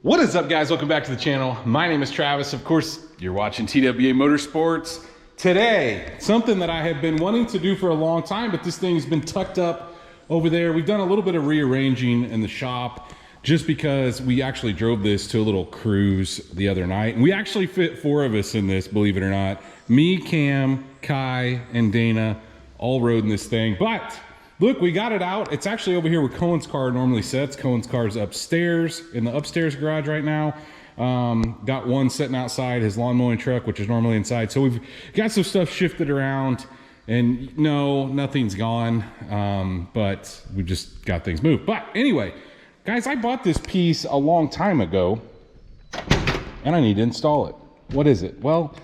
What is up, guys? Welcome back to the channel. My name is Travis. Of course, you're watching TWA Motorsports. Today, something that I have been wanting to do for a long time, but this thing's been tucked up over there. We've done a little bit of rearranging in the shop just because we actually drove this to a little cruise the other night. And we actually fit 4 of us in this, believe it or not. Me, Cam, Kai, and Dana all rode in this thing. But look, we got it out. It's actually over here where Cohen's car normally sits. Cohen's car is upstairs in the upstairs garage right now. Got one sitting outside his lawn mowing truck, which is normally inside. So we've got some stuff shifted around, and no, nothing's gone, but we just got things moved. But anyway, guys, I bought this piece a long time ago, and I need to install it. What is it? Well,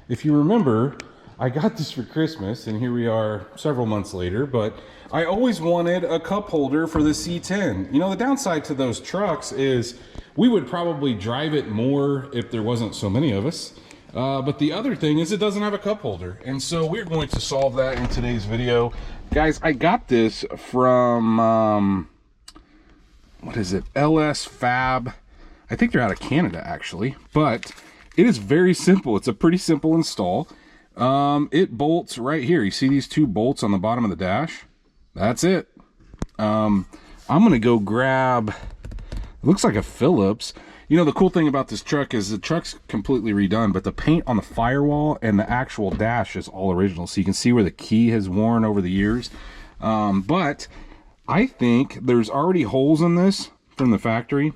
if you remember, I got this for Christmas, and here we are several months later, but I always wanted a cup holder for the C-10. You know, the downside to those trucks is we would probably drive it more if there wasn't so many of us. But the other thing is it doesn't have a cup holder. And so we're going to solve that in today's video. Guys, I got this from, what is it? LSFab. I think they're out of Canada, actually. But it is very simple. It's a pretty simple install. It bolts right here. You see these 2 bolts on the bottom of the dash? That's it. I'm gonna go grab, it looks like a Phillips. You know, the cool thing about this truck is the truck's completely redone, but the paint on the firewall and the actual dash is all original. So you can see where the key has worn over the years. But I think there's already holes in this from the factory.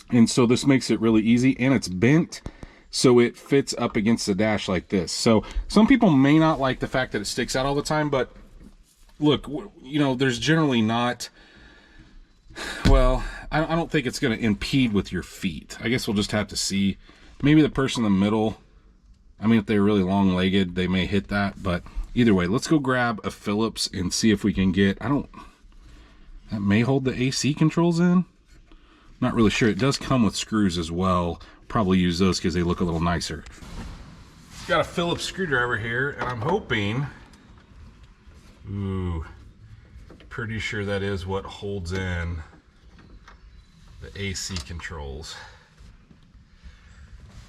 And so this makes it really easy, and it's bent so it fits up against the dash like this. So some people may not like the fact that it sticks out all the time, but look, you know, there's generally not, well, I don't think it's going to impede with your feet. I guess we'll just have to see. Maybe the person in the middle, I mean, if they're really long-legged, they may hit that. But either way, let's go grab a Phillips and see if we can get, that may hold the AC controls in. Not really sure. It does come with screws as well. Probably use those because they look a little nicer. Got a Phillips screwdriver here, and I'm hoping, ooh, pretty sure that is what holds in the AC controls.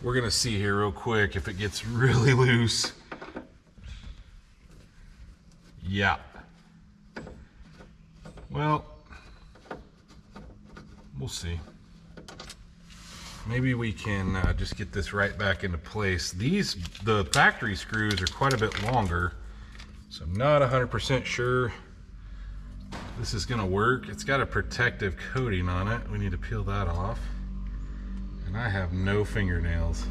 We're gonna see here real quick if it gets really loose. Yeah. Well, we'll see. Maybe we can just get this right back into place. The factory screws are quite a bit longer, so I'm not 100% sure this is gonna work. It's got a protective coating on it. We need to peel that off. And I have no fingernails.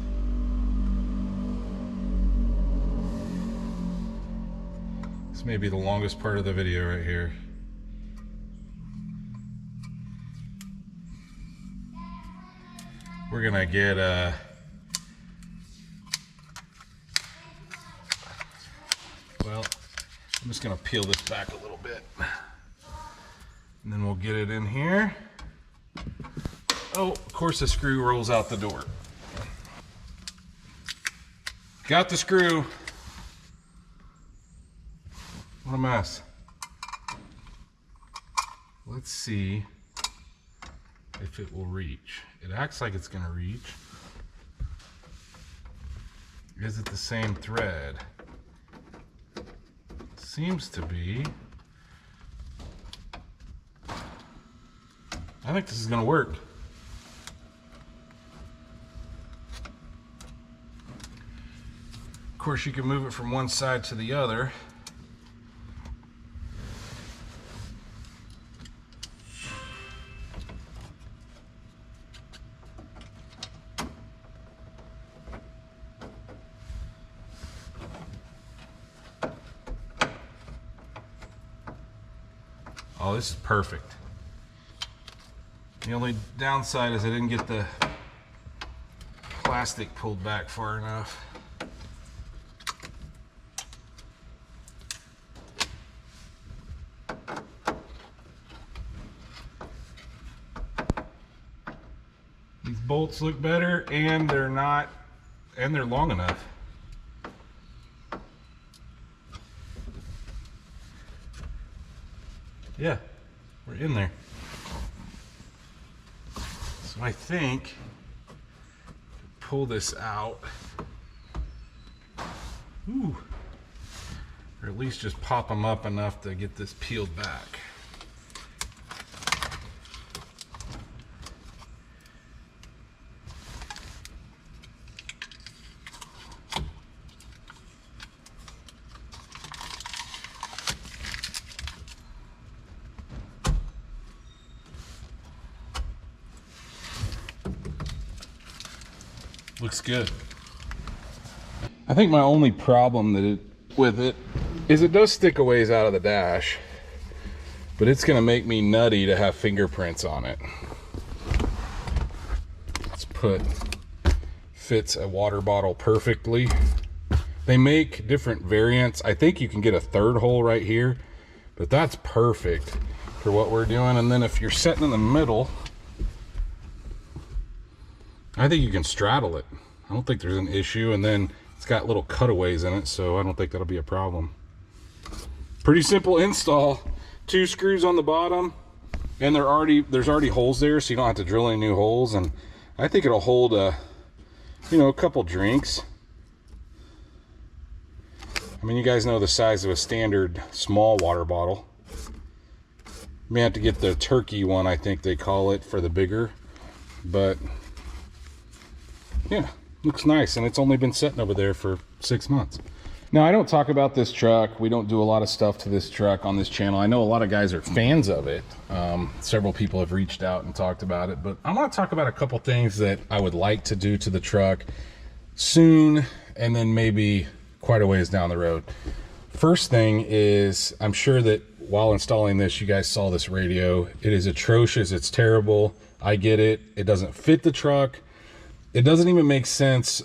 This may be the longest part of the video right here. We're gonna get well, I'm just gonna peel this back a little bit, and then we'll get it in here. Oh, of course the screw rolls out the door. Got the screw. What a mess. Let's see if it will reach. It acts like it's gonna reach. Is it the same thread? Seems to be. I think this is gonna work. Of course, you can move it from one side to the other. Oh, this is perfect. The only downside is I didn't get the plastic pulled back far enough. These bolts look better, and they're long enough. Yeah, we're in there. So I think, pull this out. Ooh. Or at least just pop them up enough to get this peeled back. Looks good. I think my only problem with it is it does stick a ways out of the dash, but it's gonna make me nutty to have fingerprints on it. Fits a water bottle perfectly. They make different variants. I think you can get a third hole right here, but that's perfect for what we're doing. And then if you're sitting in the middle, I think you can straddle it. I don't think there's an issue. And then it's got little cutaways in it, so I don't think that'll be a problem. Pretty simple install. 2 screws on the bottom, and there's already holes there, so you don't have to drill any new holes. And I think it'll hold a couple drinks. I mean, you guys know the size of a standard small water bottle. May have to get the turkey one, I think they call it, for the bigger. But yeah, looks nice, and it's only been sitting over there for 6 months. Now, I don't talk about this truck. We don't do a lot of stuff to this truck on this channel. I know a lot of guys are fans of it. Several people have reached out and talked about it, but I want to talk about a couple things that I would like to do to the truck soon, and then maybe quite a ways down the road. First thing is, I'm sure that while installing this, you guys saw this radio. It is atrocious. It's terrible. I get it. It doesn't fit the truck. It doesn't even make sense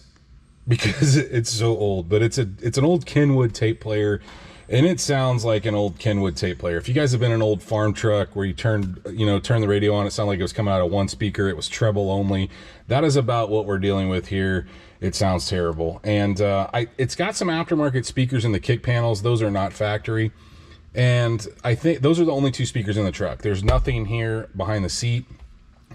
because it's so old, but it's an old Kenwood tape player, and it sounds like an old Kenwood tape player. If you guys have been in an old farm truck where you turn the radio on, it sounded like it was coming out of one speaker. It was treble only. That is about what we're dealing with here. It sounds terrible. And it's got some aftermarket speakers in the kick panels. Those are not factory. And I think those are the only 2 speakers in the truck. There's nothing here behind the seat.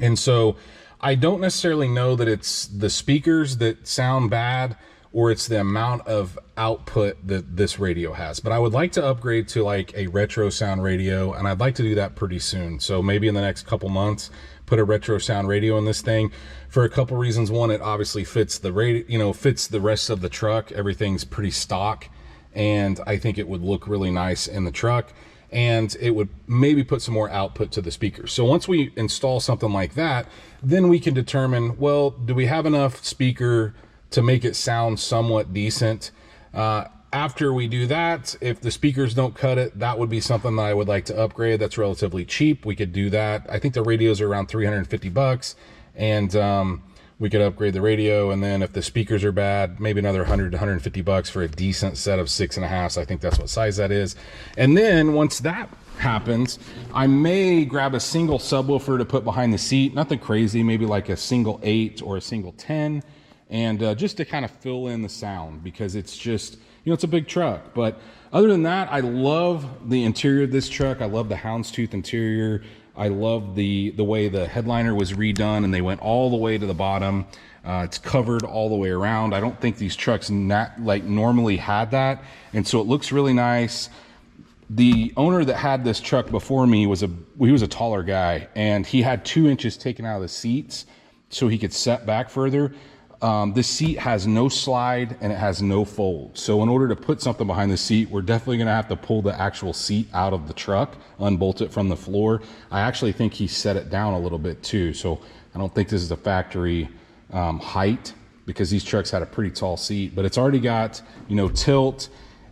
And so I don't necessarily know that it's the speakers that sound bad or it's the amount of output that this radio has. But I would like to upgrade to like a retro sound radio, and I'd like to do that pretty soon. So maybe in the next couple months, put a retro sound radio in this thing for a couple reasons. One, it obviously fits the radio, fits the rest of the truck. Everything's pretty stock, and I think it would look really nice in the truck, and it would maybe put some more output to the speakers. So once we install something like that, then we can determine, well, do we have enough speaker to make it sound somewhat decent? After we do that, if the speakers don't cut it, that would be something that I would like to upgrade. That's relatively cheap. We could do that. I think the radios are around 350 bucks, and we could upgrade the radio. And then if the speakers are bad, maybe another 100 to 150 bucks for a decent set of 6.5. I think that's what size that is. And then once that happens, I may grab a single subwoofer to put behind the seat. Nothing crazy, maybe like a single 8 or a single 10, and just to kind of fill in the sound, because it's just, it's a big truck. But other than that, I love the interior of this truck. I love the houndstooth interior. I love the way the headliner was redone, and they went all the way to the bottom. It's covered all the way around. I don't think these trucks normally had that, and so it looks really nice. The owner that had this truck before me was a taller guy, and he had 2 inches taken out of the seats so he could set back further. This seat has no slide and it has no fold. So in order to put something behind the seat, we're definitely going to have to pull the actual seat out of the truck, unbolt it from the floor. I actually think he set it down a little bit too. So I don't think this is a factory height, because these trucks had a pretty tall seat, but it's already got, tilt.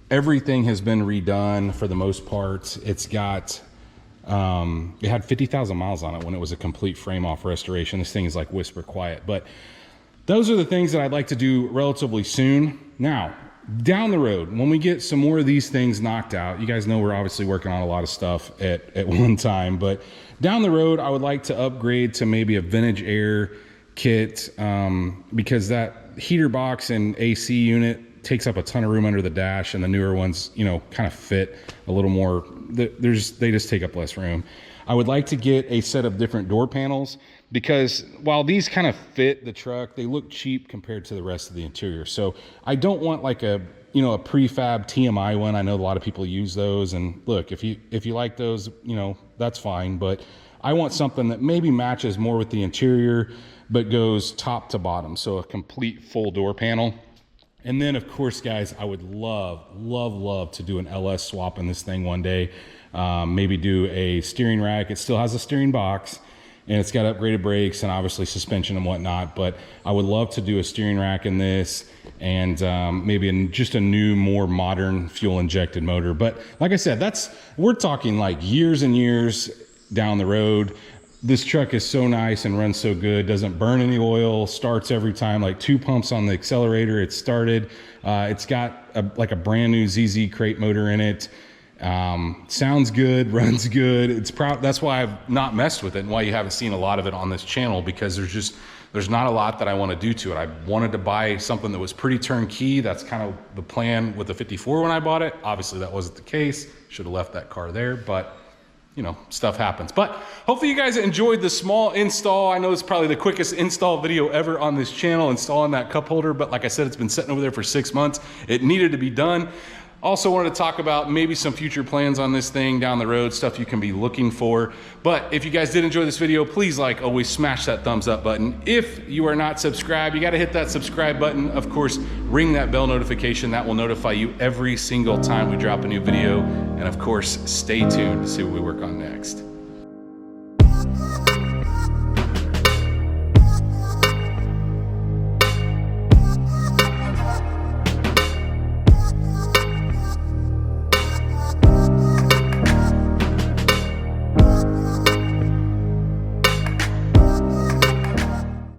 Everything has been redone for the most part. It's got, it had 50,000 miles on it when it was a complete frame off restoration. This thing is like whisper quiet, but those are the things that I'd like to do relatively soon. Now, down the road, when we get some more of these things knocked out, you guys know we're obviously working on a lot of stuff at one time, but down the road, I would like to upgrade to maybe a vintage air kit, because that heater box and AC unit takes up a ton of room under the dash, and the newer ones, kind of fit a little more. They just take up less room. I would like to get a set of different door panels because while these kind of fit the truck, they look cheap compared to the rest of the interior. So I don't want like a, you know, a prefab TMI one. I know a lot of people use those, and look, if you like those, you know, that's fine, but I want something that maybe matches more with the interior, but goes top to bottom. So a complete full door panel. And then of course, guys, I would love to do an LS swap in this thing one day. Maybe do a steering rack. It still has a steering box, and it's got upgraded brakes and obviously suspension and whatnot, but I would love to do a steering rack in this, and maybe just a new, more modern fuel injected motor. But like I said, we're talking like years and years down the road. This truck is so nice and runs so good, doesn't burn any oil, starts every time, like 2 pumps on the accelerator, it started. It's got like a brand new ZZ crate motor in it. Sounds good, runs good. That's why I've not messed with it, and why you haven't seen a lot of it on this channel, because there's not a lot that I want to do to it. I wanted to buy something that was pretty turnkey. That's kind of the plan with the 54 when I bought it. Obviously that wasn't the case. Should have left that car there, but you know, stuff happens. But hopefully you guys enjoyed the small install. I know it's probably the quickest install video ever on this channel, installing that cup holder, but like I said, it's been sitting over there for 6 months. It needed to be done. Also wanted to talk about maybe some future plans on this thing down the road, stuff you can be looking for. But if you guys did enjoy this video, please, like always, smash that thumbs up button. If you are not subscribed, you got to hit that subscribe button. Of course, ring that bell notification. That will notify you every single time we drop a new video. And of course, stay tuned to see what we work on next.